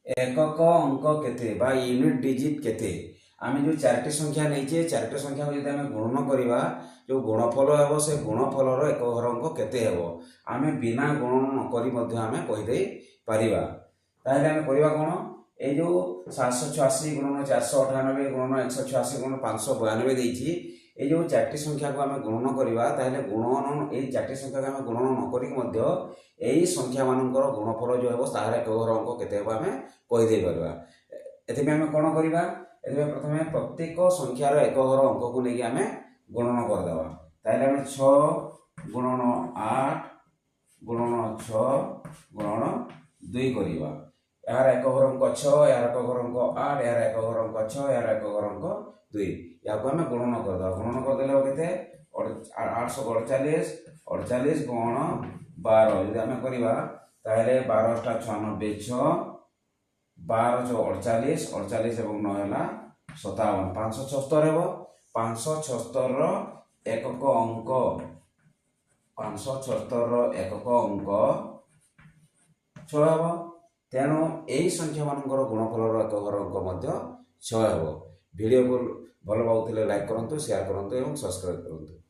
एकक अंक केते बा यूनिट डिजिट केते आम जो चारोटी संख्या नहीं चारोटी संख्या को आम गुणन करवा जो गुणफल हे से गुणफलर एक घर अंक केते हेबो आम बिना गुणन नक कहीदे पारिबा ताहले आम करवा कौन ये जो 786 गुणन 498 गुणन 186 गुणन 592 देछि ये जो चारोटी संख्या को आम गुणन करवा ताहले गुणन ये चारोटी संख्या को आम गुणन नक यही संख्या मानकर गुणफल जो हे तार एक घर अंक केते हेबो आम कहीदे पारिबा एथि आम कौन करवा प्रथम प्रत्येक संख्यार एक घर अंक को लेकिन आम गुणन करदे ताहले आम 6 गुणन 8 गुणन 6 गुणन 2 करवा यार एक घर अंक 6 यार एक घर अंक 8 यार एक घर अंक 6 यार एक घर अंक 2 या आम गुणन करदे केते 848 48 गुण 12 यदि आम करवा ताहले 12 टा 96 6 12 जो 48 48 एवं 9 है 57 576 हे 576 एकक अंक 576 एकक अंक 6 हे तेणु यही संख्या मानकर गुणफलर एक घर अंक 6 हे वीडियो को भल पाते लाइक करूँ शेयर करूँ और सब्सक्राइब करूँ।